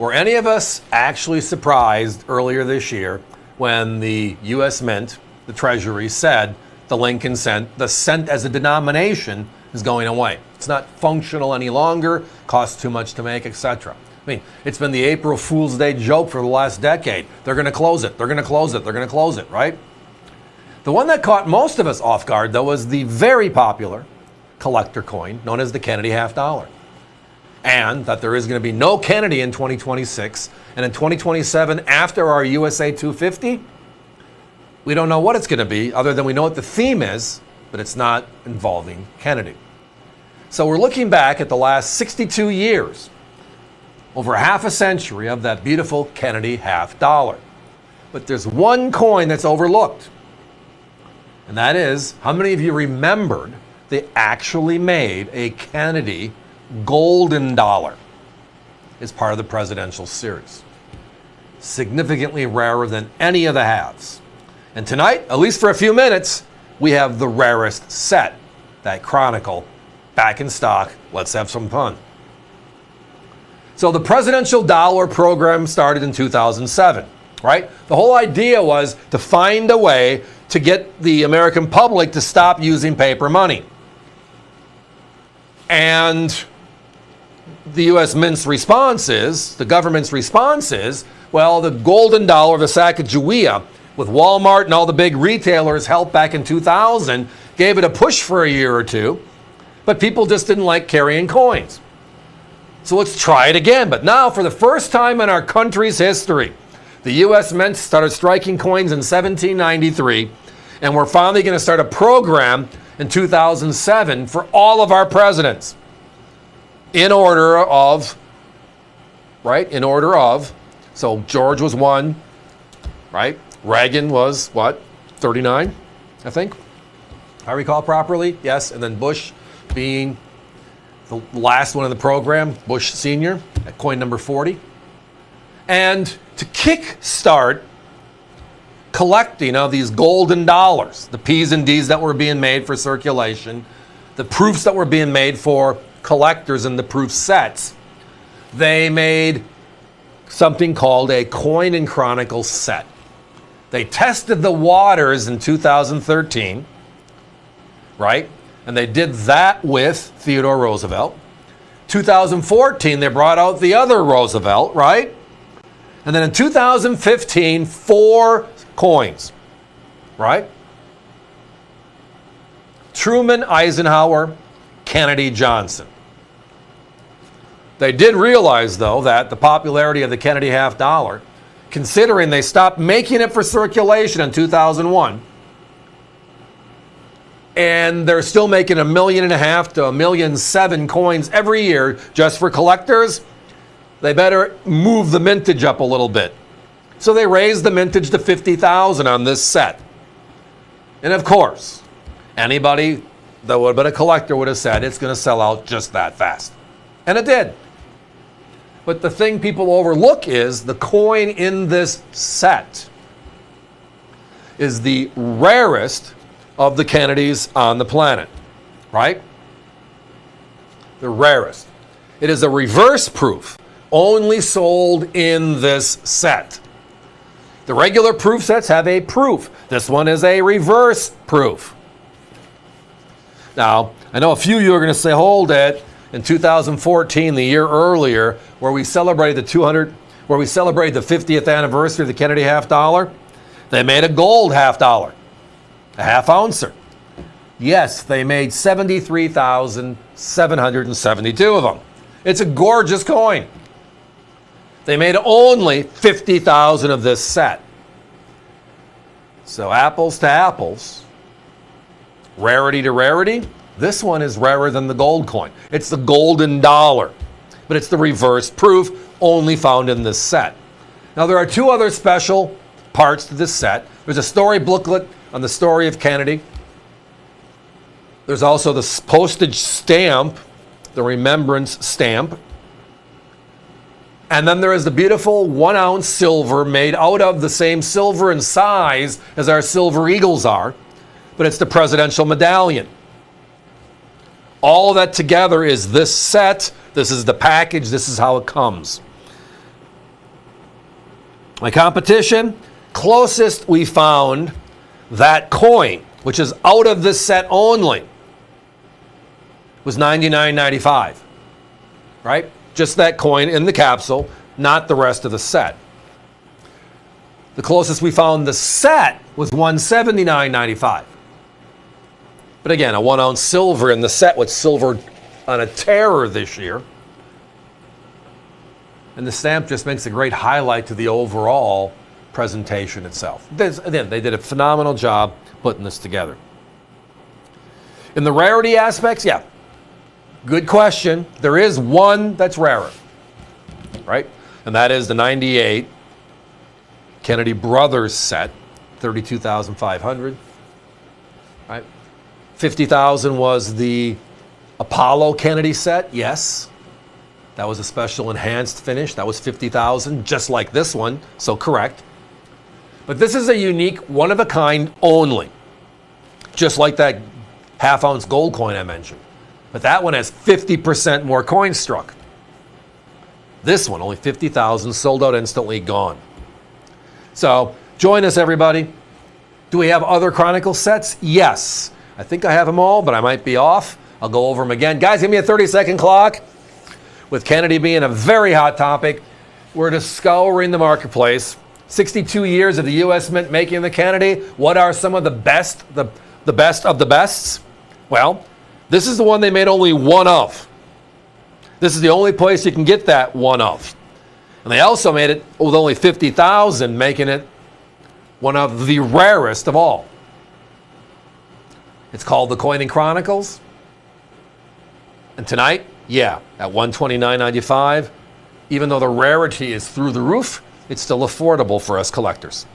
Were any of us actually surprised earlier this year when the U.S. Mint, the Treasury, said the Lincoln cent, the cent as a denomination, is going away? It's not functional any longer, costs too much to make, etc. I mean, it's been the April Fool's Day joke for the last decade. They're going to close it. They're going to close it. They're going to close it, right? The one that caught most of us off guard, though, was the very popular collector coin known as the Kennedy half dollar. And that there is going to be no Kennedy in 2026. And in 2027, after our USA 250, we don't know what it's going to be, other than we know what the theme is, but it's not involving Kennedy. So we're looking back at the last 62 years, over half a century of that beautiful Kennedy half dollar. But there's one coin that's overlooked. And that is, how many of you remembered they actually made a Kennedy golden dollar as part of the presidential series? Significantly rarer than any of the halves. And tonight, at least for a few minutes, we have the rarest set, that Chronicle, back in stock. Let's have some fun. So the presidential dollar program started in 2007, right? The whole idea was to find a way to get the American public to stop using paper money. And the U.S. Mint's response is, the government's response is, well, the golden dollar, the Sacagawea, with Walmart and all the big retailers helped back in 2000, gave it a push for a year or two, but people just didn't like carrying coins. So let's try it again. But now, for the first time in our country's history, the U.S. Mint started striking coins in 1793, and we're finally going to start a program in 2007 for all of our presidents. In order of, right? In order of, so George was 1, right? Reagan was, what, 39, I think? I recall properly, yes. And then Bush being the last one in the program, Bush Sr., at coin number 40. And to kick-start collecting of these golden dollars, the P's and D's that were being made for circulation, the proofs that were being made for collectors in the proof sets, they made something called a coin and chronicle set. They tested the waters in 2013, right? And they did that with Theodore Roosevelt. 2014, they brought out the other Roosevelt, right? And then in 2015, 4 coins, right? Truman, Eisenhower, Kennedy, Johnson. They did realize, though, that the popularity of the Kennedy half dollar, considering they stopped making it for circulation in 2001, and they're still making 1.5 million to 1.7 million coins every year just for collectors, they better move the mintage up a little bit. So they raised the mintage to 50,000 on this set. And of course, anybody that would have been a collector would have said it's going to sell out just that fast. And it did. But the thing people overlook is the coin in this set is the rarest of the Kennedys on the planet, right? The rarest. It is a reverse proof, only sold in this set. The regular proof sets have a proof. This one is a reverse proof. Now, I know a few of you are going to say, hold it. In 2014, the year earlier, where we celebrated the 50th anniversary of the Kennedy half dollar, they made a gold half dollar, a half ouncer. Yes, they made 73,772 of them. It's a gorgeous coin. They made only 50,000 of this set. So apples to apples, rarity to rarity, this one is rarer than the gold coin. It's the golden dollar, but it's the reverse proof, only found in this set. Now, there are 2 other special parts to this set. There's a story booklet on the story of Kennedy. There's also the postage stamp, the remembrance stamp. And then there is the beautiful 1-ounce silver made out of the same silver and size as our silver eagles are, but it's the presidential medallion. All of that together is this set. This is the package. This is how it comes. My competition, closest we found that coin, which is out of this set only, was $99.95, right? Just that coin in the capsule, not the rest of the set. The closest we found the set was $179.95. But again, a 1 ounce silver in the set was silver on a tear this year. And the stamp just makes a great highlight to the overall presentation itself. Again, they did a phenomenal job putting this together. In the rarity aspects, yeah, good question. There is one that's rarer, right? And that is the 98 Kennedy Brothers set, 32,500, right? 50,000 was the Apollo Kennedy set, yes. That was a special enhanced finish. That was 50,000, just like this one, so correct. But this is a unique, one-of-a-kind only, just like that half-ounce gold coin I mentioned. But that one has 50% more coins struck. This one, only 50,000, sold out instantly, gone. So join us, everybody. Do we have other Chronicle sets? Yes. I think I have them all, but I might be off. I'll go over them again. Guys, give me a 30-second clock. With Kennedy being a very hot topic, we're just scouring the marketplace. 62 years of the U.S. Mint making the Kennedy. What are some of the best, the best of the bests? Well, this is the one they made only one of. This is the only place you can get that one of. And they also made it with only 50,000, making it one of the rarest of all. It's called the Coin and Chronicles. And tonight, yeah, at $129.95, even though the rarity is through the roof, it's still affordable for us collectors.